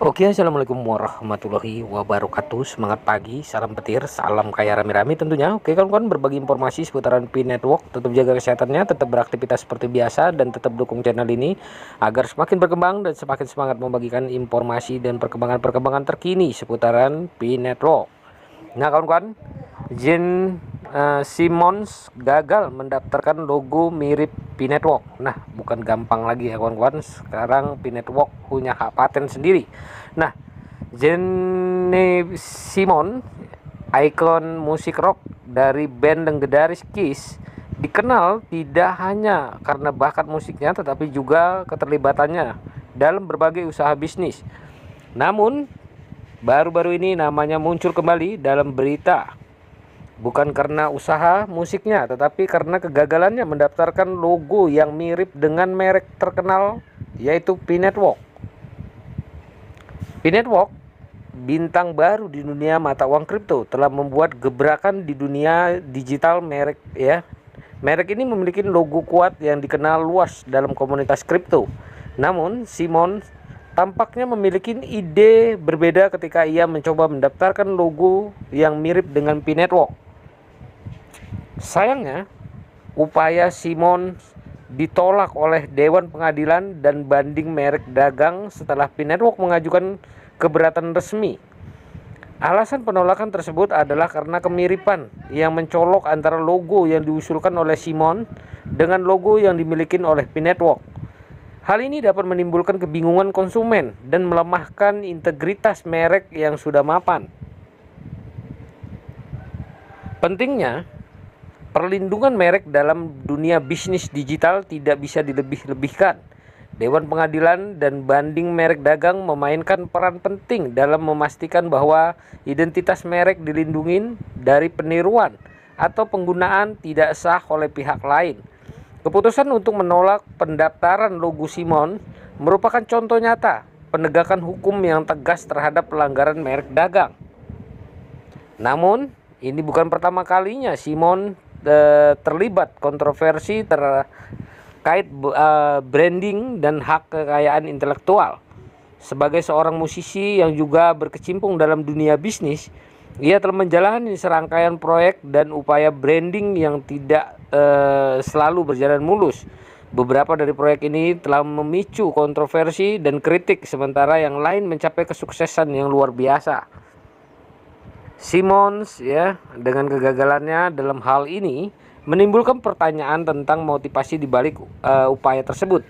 Oke, assalamualaikum warahmatullahi wabarakatuh. Semangat pagi, salam petir, salam kaya rame-rame tentunya. Oke, kawan-kawan, berbagi informasi seputaran Pi Network. Tetap jaga kesehatannya, tetap beraktivitas seperti biasa, dan tetap dukung channel ini agar semakin berkembang dan semakin semangat membagikan informasi dan perkembangan-perkembangan terkini seputaran Pi Network. Nah, kawan-kawan, Gene Simmons gagal mendaftarkan logo mirip Pi Network. Nah, bukan gampang lagi ya kawan-kawan. Sekarang Pi Network punya hak paten sendiri. Nah, Gene Simmons, ikon musik rock dari band legendaris Kiss, dikenal tidak hanya karena bakat musiknya tetapi juga keterlibatannya dalam berbagai usaha bisnis. Namun, baru-baru ini namanya muncul kembali dalam berita. Bukan karena usaha musiknya, tetapi karena kegagalannya mendaftarkan logo yang mirip dengan merek terkenal, yaitu Pi Network. Pi Network, bintang baru di dunia mata uang kripto, telah membuat gebrakan di dunia digital. Merek ini memiliki logo kuat yang dikenal luas dalam komunitas kripto. Namun, Simon tampaknya memiliki ide berbeda ketika ia mencoba mendaftarkan logo yang mirip dengan Pi Network. Sayangnya, upaya Simon ditolak oleh Dewan Pengadilan dan Banding Merek Dagang setelah Pi Network mengajukan keberatan resmi. Alasan penolakan tersebut adalah karena kemiripan yang mencolok antara logo yang diusulkan oleh Simon dengan logo yang dimiliki oleh Pi Network. Hal ini dapat menimbulkan kebingungan konsumen dan melemahkan integritas merek yang sudah mapan. Pentingnya, perlindungan merek dalam dunia bisnis digital tidak bisa dilebih-lebihkan. Dewan Pengadilan dan Banding Merek Dagang memainkan peran penting dalam memastikan bahwa identitas merek dilindungi dari peniruan atau penggunaan tidak sah oleh pihak lain. Keputusan untuk menolak pendaftaran logo Simon merupakan contoh nyata penegakan hukum yang tegas terhadap pelanggaran merek dagang. Namun, ini bukan pertama kalinya Simon terlibat kontroversi terkait branding dan hak kekayaan intelektual. Sebagai seorang musisi yang juga berkecimpung dalam dunia bisnis, ia telah menjalani serangkaian proyek dan upaya branding yang tidak selalu berjalan mulus. Beberapa dari proyek ini telah memicu kontroversi dan kritik, sementara yang lain mencapai kesuksesan yang luar biasa. Simmons dengan kegagalannya dalam hal ini menimbulkan pertanyaan tentang motivasi di balik upaya tersebut.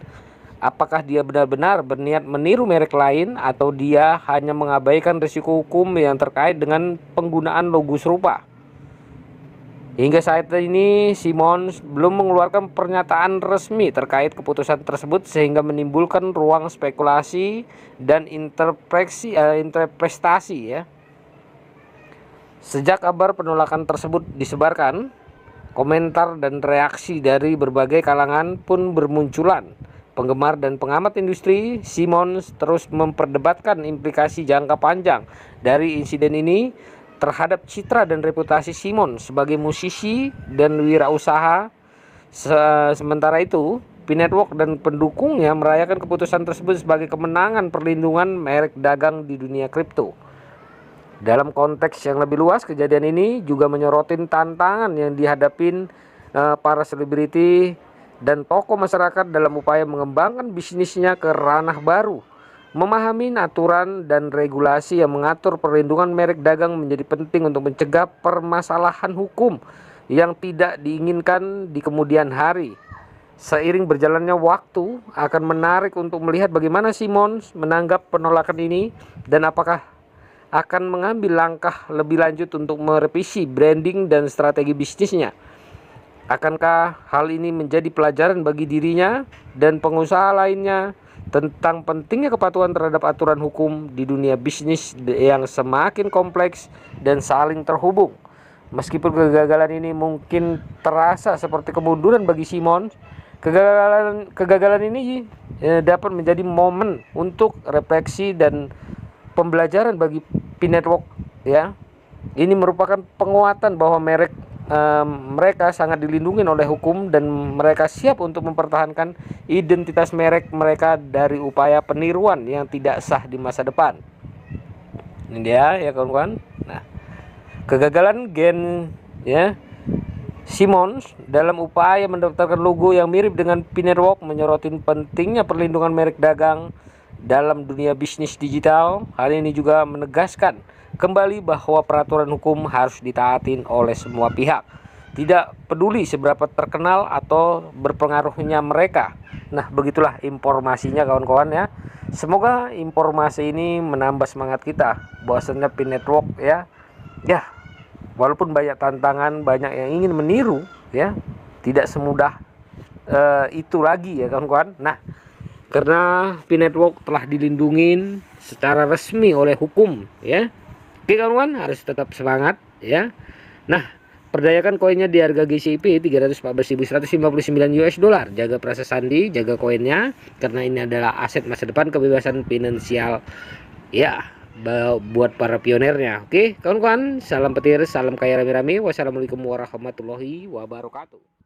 Apakah dia benar-benar berniat meniru merek lain atau dia hanya mengabaikan risiko hukum yang terkait dengan penggunaan logo serupa? Hingga saat ini Simmons belum mengeluarkan pernyataan resmi terkait keputusan tersebut, sehingga menimbulkan ruang spekulasi dan interpretasi. Sejak kabar penolakan tersebut disebarkan, komentar dan reaksi dari berbagai kalangan pun bermunculan. Penggemar dan pengamat industri Simmons terus memperdebatkan implikasi jangka panjang dari insiden ini terhadap citra dan reputasi Simmons sebagai musisi dan wirausaha. Sementara itu, Pi Network dan pendukungnya merayakan keputusan tersebut sebagai kemenangan perlindungan merek dagang di dunia kripto. Dalam konteks yang lebih luas, kejadian ini juga menyorotin tantangan yang dihadapin para selebriti dan tokoh masyarakat dalam upaya mengembangkan bisnisnya ke ranah baru. Memahami aturan dan regulasi yang mengatur perlindungan merek dagang menjadi penting untuk mencegah permasalahan hukum yang tidak diinginkan di kemudian hari. Seiring berjalannya waktu, akan menarik untuk melihat bagaimana Simmons menanggap penolakan ini dan apakah akan mengambil langkah lebih lanjut untuk merevisi branding dan strategi bisnisnya. Akankah hal ini menjadi pelajaran bagi dirinya dan pengusaha lainnya tentang pentingnya kepatuhan terhadap aturan hukum di dunia bisnis yang semakin kompleks dan saling terhubung? Meskipun kegagalan ini mungkin terasa seperti kemunduran bagi Simon, kegagalan ini dapat menjadi momen untuk refleksi dan pembelajaran bagi Pi Network. Ini merupakan penguatan bahwa merek mereka sangat dilindungi oleh hukum dan mereka siap untuk mempertahankan identitas merek mereka dari upaya peniruan yang tidak sah di masa depan. Ini dia ya kawan-kawan. Nah, kegagalan Gen ya Simmons dalam upaya mendaftarkan logo yang mirip dengan P-Network menyoroti pentingnya perlindungan merek dagang dalam dunia bisnis digital. Hal ini juga menegaskan kembali bahwa peraturan hukum harus ditaatin oleh semua pihak, tidak peduli seberapa terkenal atau berpengaruhnya mereka. Nah, begitulah informasinya kawan-kawan ya. Semoga informasi ini menambah semangat kita bahwasanya P-Network ya walaupun banyak tantangan, banyak yang ingin meniru ya, tidak semudah itu lagi ya kawan-kawan. Nah, karena P-Network telah dilindungi secara resmi oleh hukum ya. Oke kawan-kawan, harus tetap semangat ya. Nah, perdayakan koinnya di harga GCIP 314.159 US dollar. Jaga perasa sandi, jaga koinnya karena ini adalah aset masa depan, kebebasan finansial ya buat para pionernya. Oke kawan-kawan, salam petir, salam kaya rame-rame. Wassalamualaikum warahmatullahi wabarakatuh.